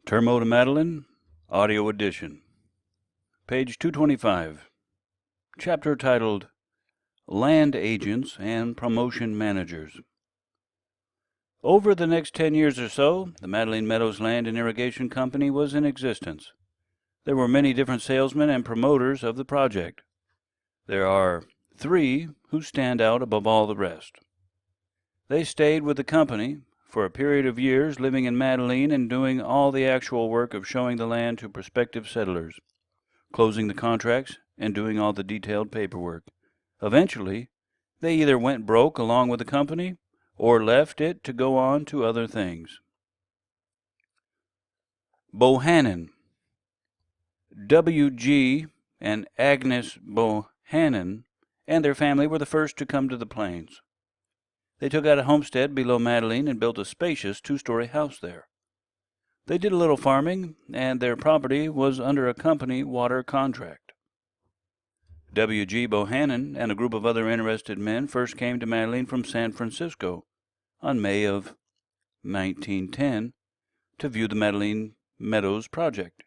Termo to Madeline, Audio Edition. Page 225. Chapter titled Land Agents and Promotion Managers. Over the next 10 years or so, the Madeline Meadows Land and Irrigation Company was in existence. There were many different salesmen and promoters of the project. There are 3 who stand out above all the rest. They stayed with the company for a period of years, living in Madeline and doing all the actual work of showing the land to prospective settlers, closing the contracts, and doing all the detailed paperwork. Eventually, they either went broke along with the company or left it to go on to other things. Bohannon. W.G. and Agnes Bohannon and their family were the first to come to the plains. They took out a homestead below Madeline and built a spacious 2-story house there. They did a little farming, and their property was under a company water contract. W.G. Bohannon and a group of other interested men first came to Madeline from San Francisco on May of 1910 to view the Madeline Meadows project.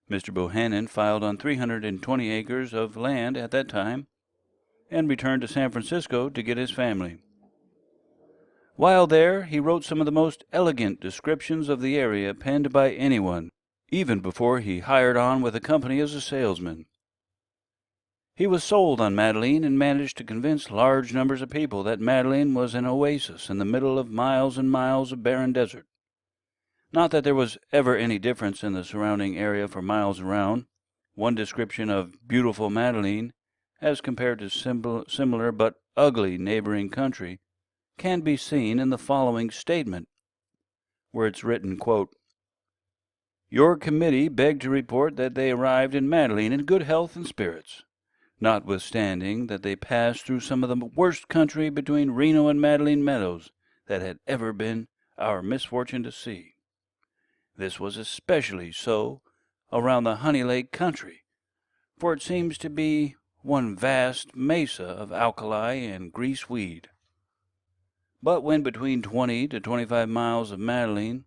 Mr. Bohannon filed on 320 acres of land at that time and returned to San Francisco to get his family. While there, he wrote some of the most elegant descriptions of the area penned by anyone, even before he hired on with the company as a salesman. He was sold on Madeline and managed to convince large numbers of people that Madeline was an oasis in the middle of miles and miles of barren desert. Not that there was ever any difference in the surrounding area for miles around. One description of beautiful Madeline, as compared to similar but ugly neighboring country, can be seen in the following statement, where it's written, quote, "Your committee begged to report that they arrived in Madeline in good health and spirits, notwithstanding that they passed through some of the worst country between Reno and Madeline Meadows that had ever been our misfortune to see. This was especially so around the Honey Lake country, for it seems to be one vast mesa of alkali and grease weed. But when between 20 to 25 miles of Madeline,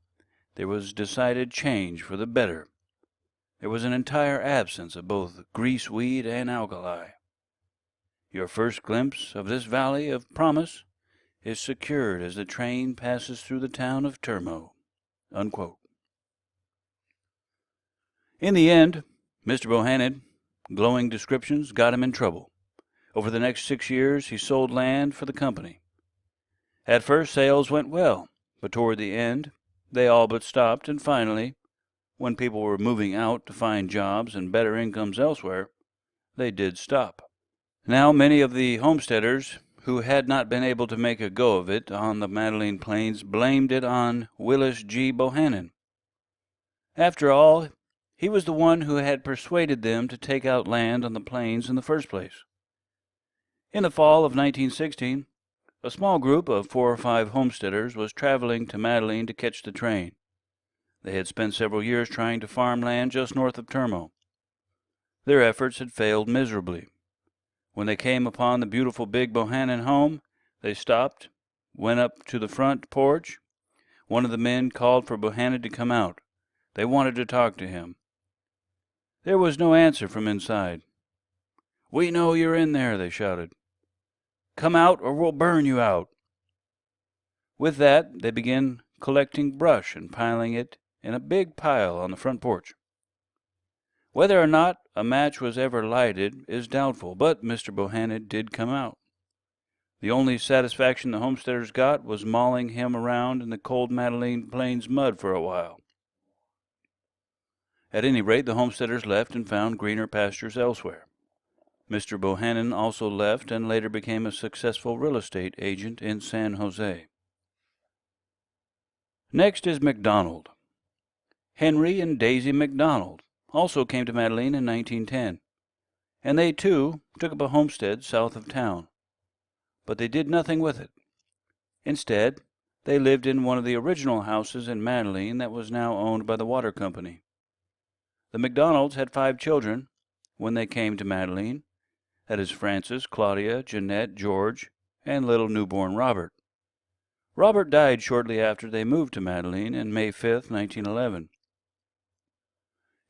there was decided change for the better. There was an entire absence of both greaseweed and alkali. Your first glimpse of this valley of promise is secured as the train passes through the town of Termo." Unquote. In the end, Mr. Bohannon, glowing descriptions got him in trouble. Over the next 6 years, he sold land for the company. At first, sales went well, but toward the end, they all but stopped, and finally, when people were moving out to find jobs and better incomes elsewhere, they did stop. Now many of the homesteaders who had not been able to make a go of it on the Madeline Plains blamed it on Willis G. Bohannon. After all, he was the one who had persuaded them to take out land on the plains in the first place. In the fall of 1916, a small group of 4 or 5 homesteaders was traveling to Madeline to catch the train. They had spent several years trying to farm land just north of Termo. Their efforts had failed miserably. When they came upon the beautiful big Bohannon home, they stopped, went up to the front porch. One of the men called for Bohannon to come out. They wanted to talk to him. There was no answer from inside. "We know you're in there," they shouted. "Come out or we'll burn you out." With that, they began collecting brush and piling it in a big pile on the front porch. Whether or not a match was ever lighted is doubtful, but Mr. Bohannon did come out. The only satisfaction the homesteaders got was mauling him around in the cold Madeline Plains mud for a while. At any rate, the homesteaders left and found greener pastures elsewhere. Mr. Bohannon also left and later became a successful real estate agent in San Jose. Next is Mcdonald. Henry and Daisy Mcdonald also came to Madeline in 1910, and they too took up a homestead south of town. But they did nothing with it. Instead, they lived in one of the original houses in Madeline that was now owned by the water company. The Mcdonalds had 5 children when they came to Madeline. That is Francis, Claudia, Jeanette, George, and little newborn Robert. Robert died shortly after they moved to Madeline on May 5, 1911.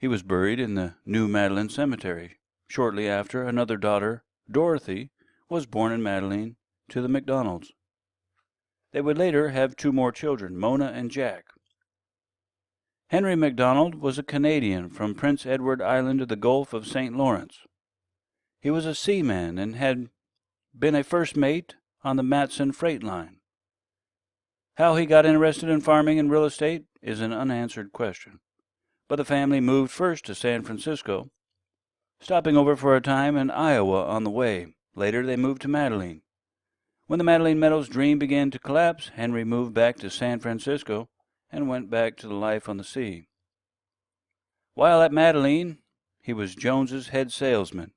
He was buried in the New Madeline Cemetery. Shortly after, another daughter, Dorothy, was born in Madeline to the Mcdonalds. They would later have two more children, Mona and Jack. Henry Mcdonald was a Canadian from Prince Edward Island of the Gulf of St. Lawrence. He was a seaman and had been a first mate on the Matson freight line. How he got interested in farming and real estate is an unanswered question. But the family moved first to San Francisco, stopping over for a time in Iowa on the way. Later they moved to Madeline. When the Madeline Meadows dream began to collapse, Henry moved back to San Francisco and went back to the life on the sea. While at Madeline, he was Jones's head salesman.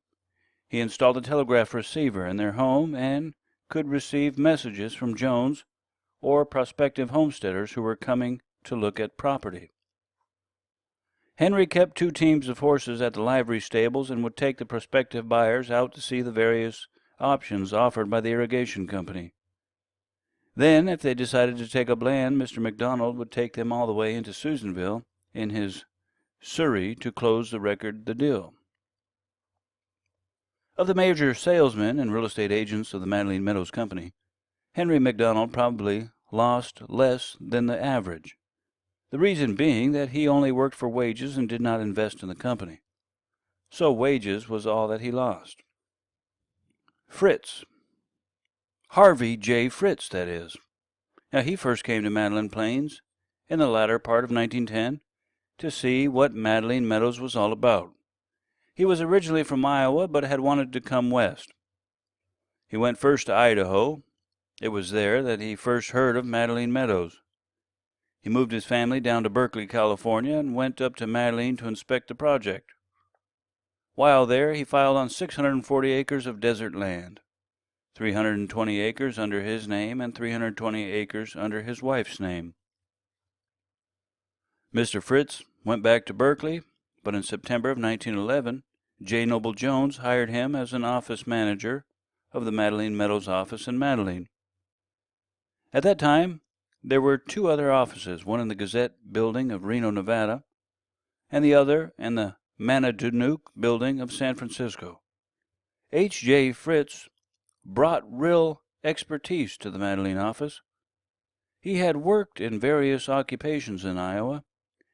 He installed a telegraph receiver in their home and could receive messages from Jones or prospective homesteaders who were coming to look at property. Henry kept two teams of horses at the livery stables and would take the prospective buyers out to see the various options offered by the irrigation company. Then, if they decided to take up land, Mr. McDonald would take them all the way into Susanville in his surrey to close the deal. Of the major salesmen and real estate agents of the Madeline Meadows Company, Henry McDonald probably lost less than the average, the reason being that he only worked for wages and did not invest in the company. So wages was all that he lost. Fritz. Harvey J. Fritz, that is. Now, he first came to Madeline Plains in the latter part of 1910 to see what Madeline Meadows was all about. He was originally from Iowa, but had wanted to come west. He went first to Idaho. It was there that he first heard of Madeline Meadows. He moved his family down to Berkeley, California, and went up to Madeline to inspect the project. While there, he filed on 640 acres of desert land, 320 acres under his name and 320 acres under his wife's name. Mr. Fritz went back to Berkeley, but in September of 1911, J. Noble Jones hired him as an office manager of the Madeline Meadows office in Madeline. At that time, there were two other offices, one in the Gazette building of Reno, Nevada, and the other in the Manadunuk building of San Francisco. H. J. Fritz brought real expertise to the Madeline office. He had worked in various occupations in Iowa,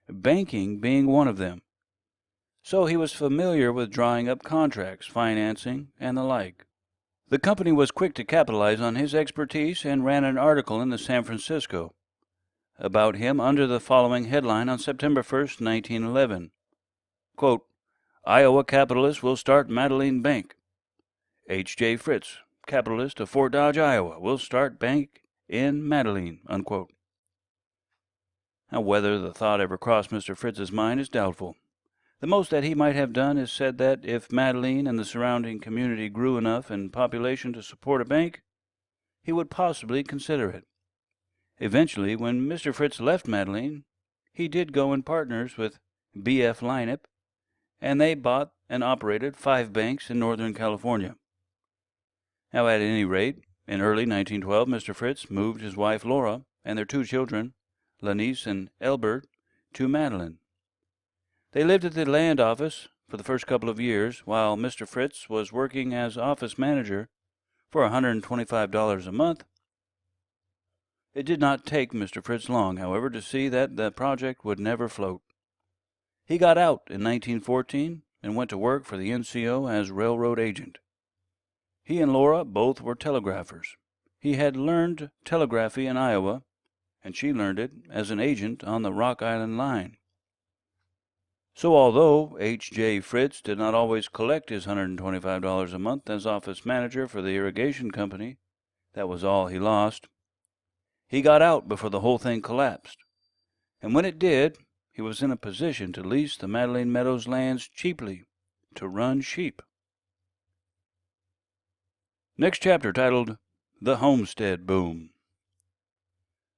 banking being one of them. So he was familiar with drawing up contracts, financing, and the like. The company was quick to capitalize on his expertise and ran an article in the San Francisco about him under the following headline on September 1st, 1911. Quote, Iowa capitalist will start Madeline Bank. H. J. Fritz, capitalist of Fort Dodge, Iowa, will start bank in Madeline. Unquote. Now, whether the thought ever crossed Mr. Fritz's mind is doubtful. The most that he might have done is said that if Madeline and the surrounding community grew enough in population to support a bank, he would possibly consider it. Eventually, when Mr. Fritz left Madeline, he did go in partners with B.F. Lineup, and they bought and operated 5 banks in Northern California. Now, at any rate, in early 1912, Mr. Fritz moved his wife Laura and their 2 children, Lanice and Elbert, to Madeline. They lived at the land office for the first couple of years, while Mr. Fritz was working as office manager for $125 a month. It did not take Mr. Fritz long, however, to see that the project would never float. He got out in 1914 and went to work for the NCO as railroad agent. He and Laura both were telegraphers. He had learned telegraphy in Iowa, and she learned it as an agent on the Rock Island line. So although H. J. Fritz did not always collect his $125 a month as office manager for the irrigation company, that was all he lost. He got out before the whole thing collapsed, and when it did, he was in a position to lease the Madeline Meadows lands cheaply to run sheep. Next chapter, titled The Homestead Boom.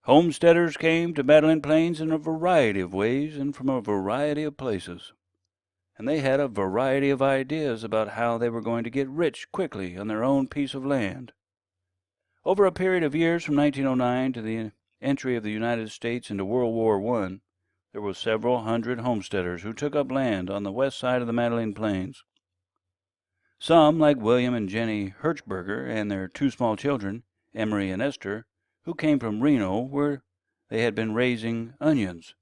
Homesteaders came to Madeline Plains in a variety of ways and from a variety of places, and they had a variety of ideas about how they were going to get rich quickly on their own piece of land. Over a period of years from 1909 to the entry of the United States into World War I, there were several hundred homesteaders who took up land on the west side of the Madeline Plains. Some, like William and Jenny Hertzberger and their two small children, Emery and Esther, who came from Reno, where they had been raising onions,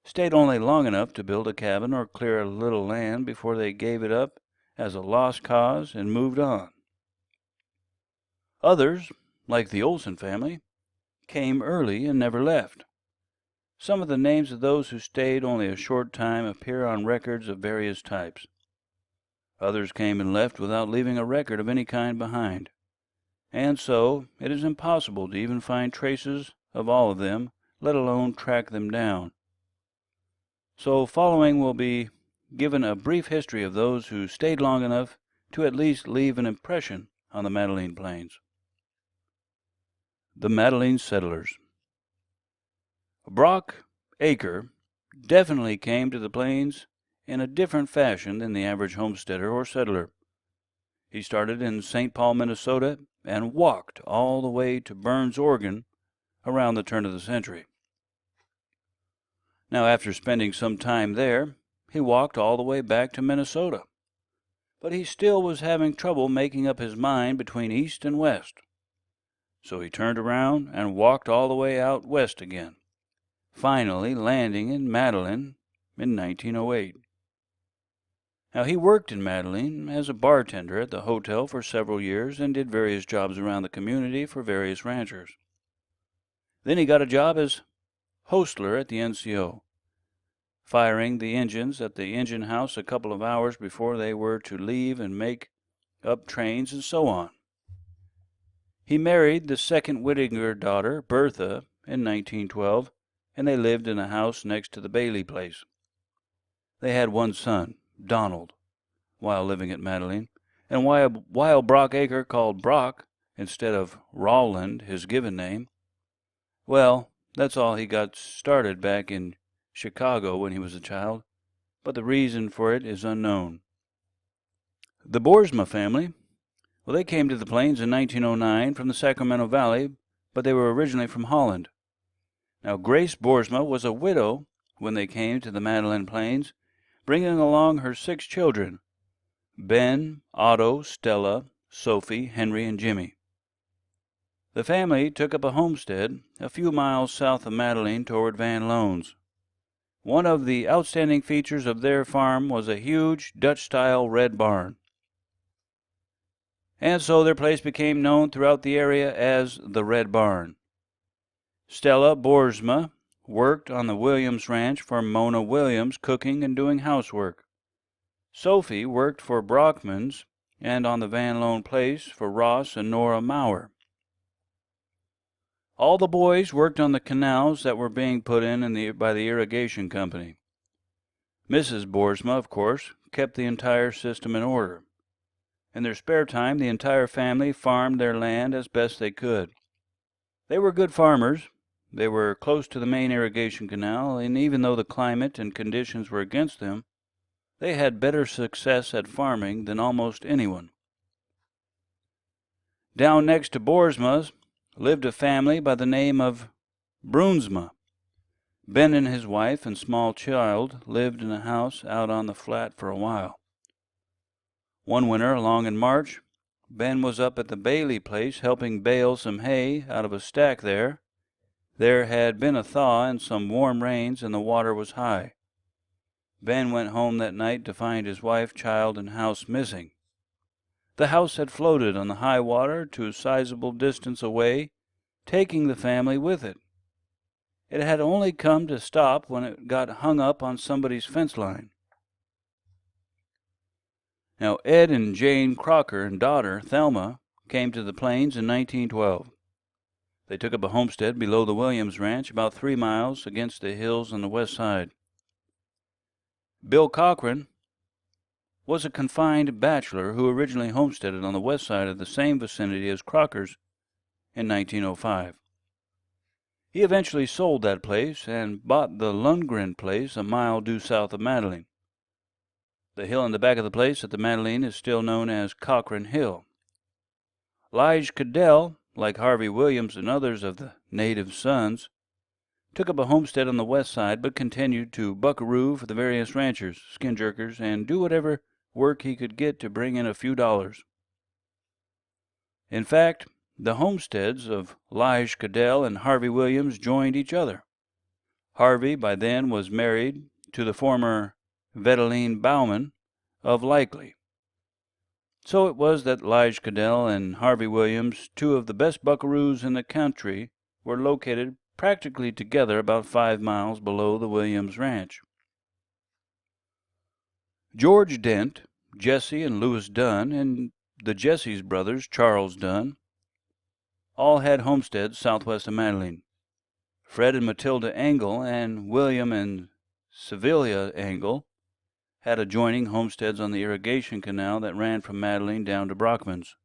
stayed only long enough to build a cabin or clear a little land before they gave it up as a lost cause and moved on. Others, like the Olson family, came early and never left. Some of the names of those who stayed only a short time appear on records of various types. Others came and left without leaving a record of any kind behind, and so it is impossible to even find traces of all of them, let alone track them down. So following will be given a brief history of those who stayed long enough to at least leave an impression on the Madeline Plains. The Madeline settlers. Brock Aker definitely came to the plains in a different fashion than the average homesteader or settler. He started in St. Paul, Minnesota, and walked all the way to Burns, Oregon, around the turn of the century. Now, after spending some time there, he walked all the way back to Minnesota. But he still was having trouble making up his mind between east and west. So he turned around and walked all the way out west again, finally landing in Madeline in 1908. Now, he worked in Madeline as a bartender at the hotel for several years and did various jobs around the community for various ranchers. Then he got a job as hostler at the NCO, firing the engines at the engine house a couple of hours before they were to leave and make up trains and so on. He married the second Whittinger daughter, Bertha, in 1912, and they lived in a house next to the Bailey place. They had one son, Donald, while living at Madeline, and while Brock Aker called Brock instead of Rowland, his given name, well, that's all he got started back in Chicago when he was a child, but the reason for it is unknown. The Boersma family, well, they came to the plains in 1909 from the Sacramento Valley, but they were originally from Holland. Now, Grace Boersma was a widow when they came to the Madeline Plains, bringing along her 6 children, Ben, Otto, Stella, Sophie, Henry, and Jimmy. The family took up a homestead a few miles south of Madeline toward Van Loans. One of the outstanding features of their farm was a huge Dutch-style red barn. And so their place became known throughout the area as the Red Barn. Stella Boersma worked on the Williams Ranch for Mona Williams, cooking and doing housework. Sophie worked for Brockmans and on the Van Loan place for Ross and Nora Maurer. All the boys worked on the canals that were being put in by the irrigation company. Mrs. Boersma, of course, kept the entire system in order. In their spare time, the entire family farmed their land as best they could. They were good farmers. They were close to the main irrigation canal, and even though the climate and conditions were against them, they had better success at farming than almost anyone. Down next to Boersma's lived a family by the name of Brunsma. Ben and his wife and small child lived in a house out on the flat for a while. One winter, along in March, Ben was up at the Bailey place helping bale some hay out of a stack there. There had been a thaw and some warm rains, and the water was high. Ben went home that night to find his wife, child, and house missing. The house had floated on the high water to a sizable distance away, taking the family with it. It had only come to stop when it got hung up on somebody's fence line. Now, Ed and Jane Crocker and daughter, Thelma, came to the plains in 1912. They took up a homestead below the Williams Ranch, about 3 miles against the hills on the west side. Bill Cochran was a confined bachelor who originally homesteaded on the west side of the same vicinity as Crocker's in 1905. He eventually sold that place and bought the Lundgren place a mile due south of Madeline. The hill in the back of the place at the Madeline is still known as Cochran Hill. Lige Cadell, like Harvey Williams and others of the native sons, took up a homestead on the west side, but continued to buckaroo for the various ranchers, skin jerkers, and do whatever work he could get to bring in a few dollars. In fact, the homesteads of Lige Cadell and Harvey Williams joined each other. Harvey by then was married to the former Madeline Bauman of Likely. So it was that Lige Cadell and Harvey Williams, two of the best buckaroos in the country, were located practically together about 5 miles below the Williams Ranch. George Dent, Jesse and Lewis Dunn, and the Jesse's brothers, Charles Dunn, all had homesteads southwest of Madeline. Fred and Matilda Engel and William and Sevilla Engel had adjoining homesteads on the irrigation canal that ran from Madeline down to Brockman's.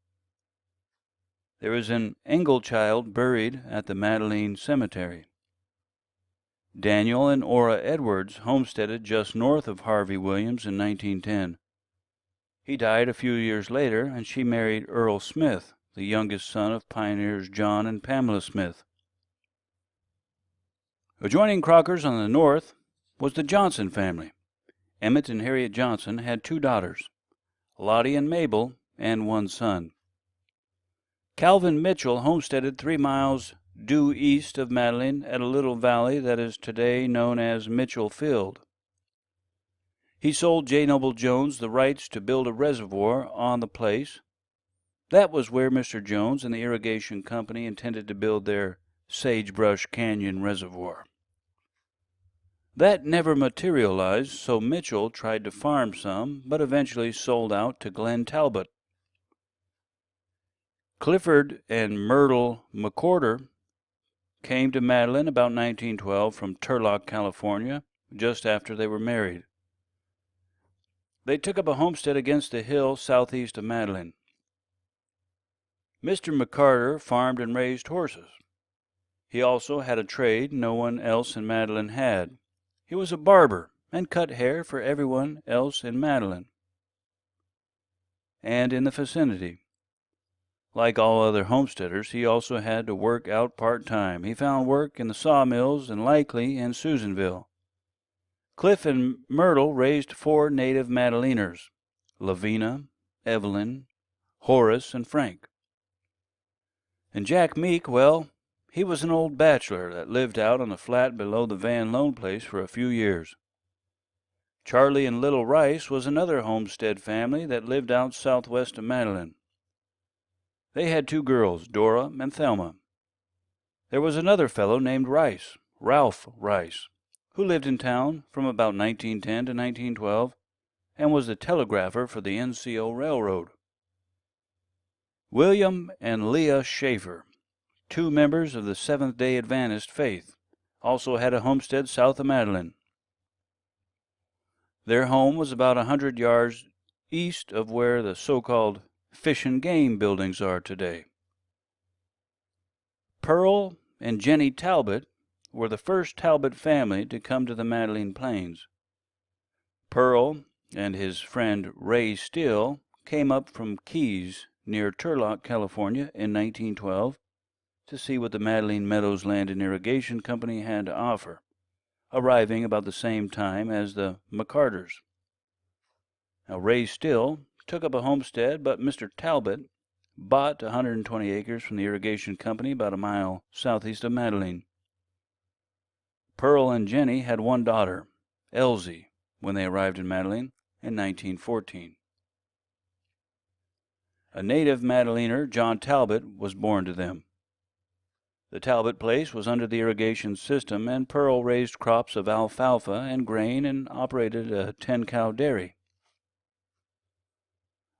There is an Engel child buried at the Madeline Cemetery. Daniel and Ora Edwards homesteaded just north of Harvey Williams in 1910. He died a few years later, and she married Earl Smith, the youngest son of pioneers John and Pamela Smith. Adjoining Crocker's on the north was the Johnson family. Emmett and Harriet Johnson had 2 daughters, Lottie and Mabel, and 1 son. Calvin Mitchell homesteaded 3 miles due east of Madeline at a little valley that is today known as Mitchell Field. He sold J. Noble Jones the rights to build a reservoir on the place. That was where Mr. Jones and the irrigation company intended to build their Sagebrush Canyon Reservoir. That never materialized, so Mitchell tried to farm some, but eventually sold out to Glenn Talbot. Clifford and Myrtle McCorder came to Madeline about 1912 from Turlock, California, just after they were married. They took up a homestead against the hill southeast of Madeline. Mr. McCarter farmed and raised horses. He also had a trade no one else in Madeline had. He was a barber and cut hair for everyone else in Madeline and in the vicinity. Like all other homesteaders, he also had to work out part-time. He found work in the sawmills in Likely and Susanville. Cliff and Myrtle raised 4 native Madeliners, Lavina, Evelyn, Horace, and Frank. And Jack Meek, well, he was an old bachelor that lived out on the flat below the Van Loan place for a few years. Charlie and Little Rice was another homestead family that lived out southwest of Madeline. They had 2 girls, Dora and Thelma. There was another fellow named Rice, Ralph Rice, who lived in town from about 1910 to 1912 and was the telegrapher for the NCO Railroad. William and Leah Schaefer, 2 members of the Seventh-day Adventist faith, also had a homestead south of Madeline. Their home was about 100 yards east of where the so-called Fish and Game buildings are today. Pearl and Jenny Talbot were the first Talbot family to come to the Madeline Plains. Pearl and his friend Ray Still came up from Keys near Turlock, California in 1912 to see what the Madeline Meadows Land and Irrigation Company had to offer, arriving about the same time as the McCarters. Now, Ray Still took up a homestead, but Mr. Talbot bought 120 acres from the irrigation company about a mile southeast of Madeline. Pearl and Jenny had 1 daughter, Elsie, when they arrived in Madeline in 1914. A native Madeliner, John Talbot, was born to them. The Talbot place was under the irrigation system, and Pearl raised crops of alfalfa and grain and operated a 10-cow dairy.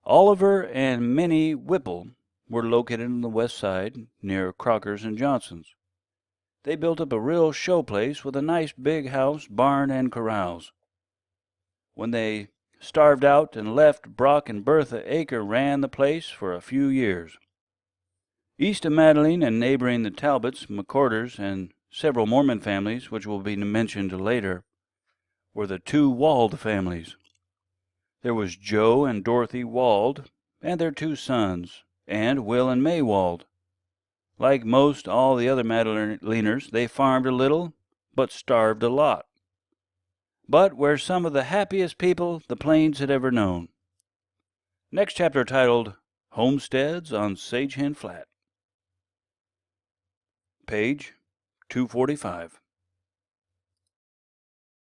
Oliver and Minnie Whipple were located on the west side near Crocker's and Johnson's. They built up a real show place with a nice big house, barn, and corrals. When they starved out and left, Brock and Bertha Aker ran the place for a few years. East of Madeline and neighboring the Talbots, McCorders, and several Mormon families, which will be mentioned later, were the 2 Wald families. There was Joe and Dorothy Wald and their 2 sons, and Will and May Wald. Like most all the other Madeliners, they farmed a little but starved a lot. But we're some of the happiest people the Plains had ever known. Next chapter titled Homesteads on Sage Hen Flat. Page 245.